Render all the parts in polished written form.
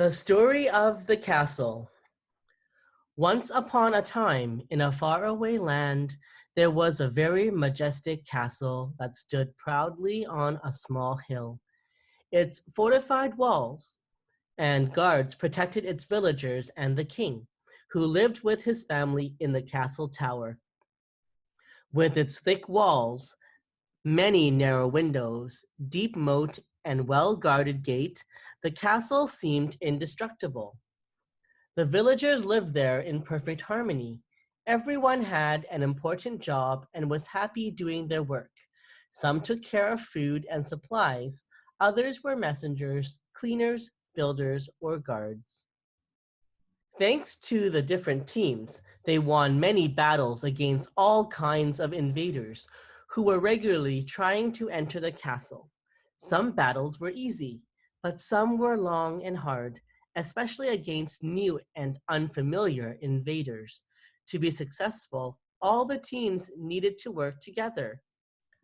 The story of the castle. Once upon a time, in a faraway land, there was a very majestic castle that stood proudly on a small hill. Its fortified walls and guards protected its villagers and the king, who lived with his family in the castle tower. With its thick walls, many narrow windows, deep moat, and well-guarded gate, the castle seemed indestructible. The villagers lived there in perfect harmony. Everyone had an important job and was happy doing their work. Some took care of food and supplies. Others were messengers, cleaners, builders, or guards. Thanks to the different teams, they won many battles against all kinds of invaders who were regularly trying to enter the castle. Some battles were easy, but some were long and hard, especially against new and unfamiliar invaders. To be successful, all the teams needed to work together.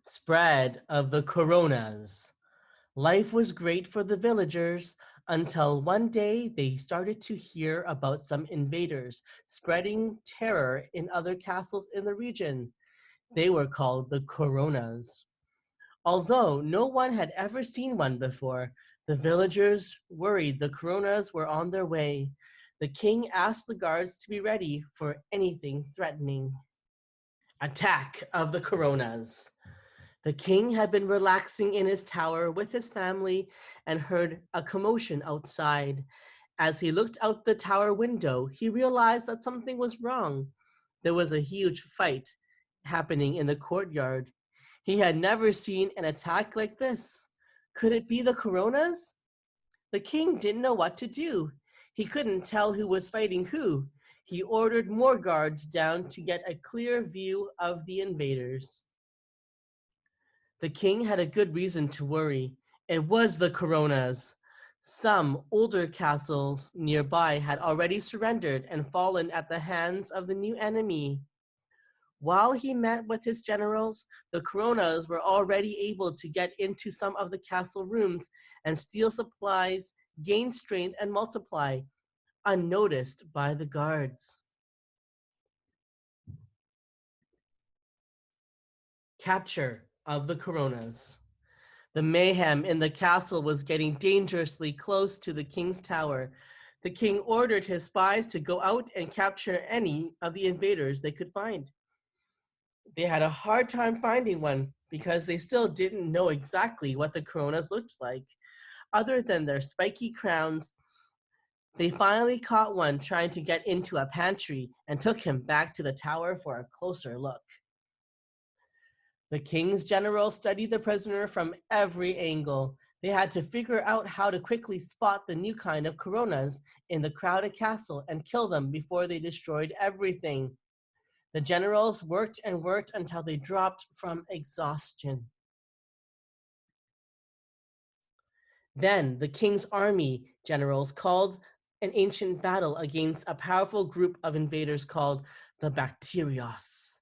Spread of the coronas. Life was great for the villagers until one day they started to hear about some invaders spreading terror in other castles in the region. They were called the coronas. Although no one had ever seen one before, the villagers worried the coronas were on their way. The king asked the guards to be ready for anything threatening. Attack of the coronas. The king had been relaxing in his tower with his family and heard a commotion outside. As he looked out the tower window, he realized that something was wrong. There was a huge fight happening in the courtyard. He had never seen an attack like this. Could it be the coronas? The king didn't know what to do. He couldn't tell who was fighting who. He ordered more guards down to get a clear view of the invaders. The king had a good reason to worry. It was the coronas. Some older castles nearby had already surrendered and fallen at the hands of the new enemy. While he met with his generals, the coronas were already able to get into some of the castle rooms and steal supplies, gain strength, and multiply, unnoticed by the guards. Capture of the coronas. The mayhem in the castle was getting dangerously close to the king's tower. The king ordered his spies to go out and capture any of the invaders they could find. They had a hard time finding one because they still didn't know exactly what the coronas looked like. Other than their spiky crowns, they finally caught one trying to get into a pantry and took him back to the tower for a closer look. The king's generals studied the prisoner from every angle. They had to figure out how to quickly spot the new kind of coronas in the crowded castle and kill them before they destroyed everything. The generals worked and worked until they dropped from exhaustion. Then the king's army generals called an ancient battle against a powerful group of invaders called the Bacterios.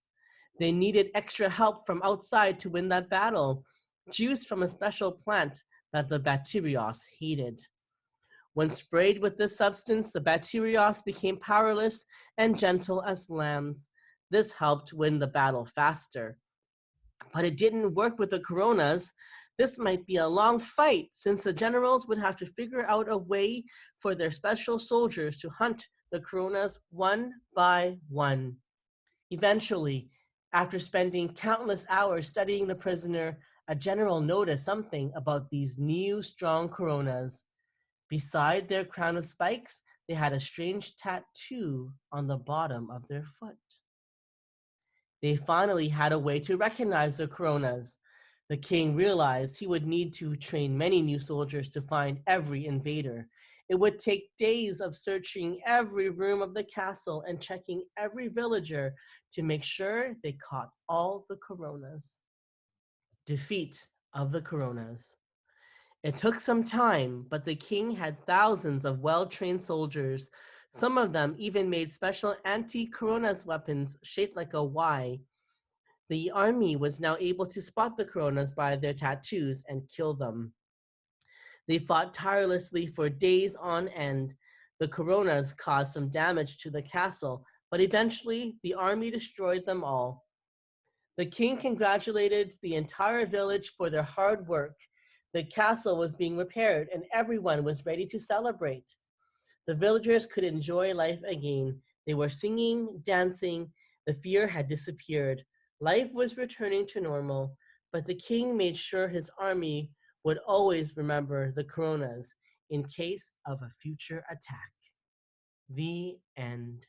They needed extra help from outside to win that battle, juice from a special plant that the Bacterios hated. When sprayed with this substance, the Bacterios became powerless and gentle as lambs. This helped win the battle faster. But it didn't work with the coronas. This might be a long fight since the generals would have to figure out a way for their special soldiers to hunt the coronas one by one. Eventually, after spending countless hours studying the prisoner, a general noticed something about these new strong coronas. Beside their crown of spikes, they had a strange tattoo on the bottom of their foot. They finally had a way to recognize the coronas. The king realized he would need to train many new soldiers to find every invader. It would take days of searching every room of the castle and checking every villager to make sure they caught all the coronas. Defeat of the coronas. It took some time, but the king had thousands of well-trained soldiers. Some of them even made special anti-coronas weapons shaped like a Y. The army was now able to spot the coronas by their tattoos and kill them. They fought tirelessly for days on end. The coronas caused some damage to the castle, but eventually the army destroyed them all. The king congratulated the entire village for their hard work. The castle was being repaired, and everyone was ready to celebrate. The villagers could enjoy life again. They were singing, dancing. The fear had disappeared. Life was returning to normal, but the king made sure his army would always remember the coronas in case of a future attack. The end.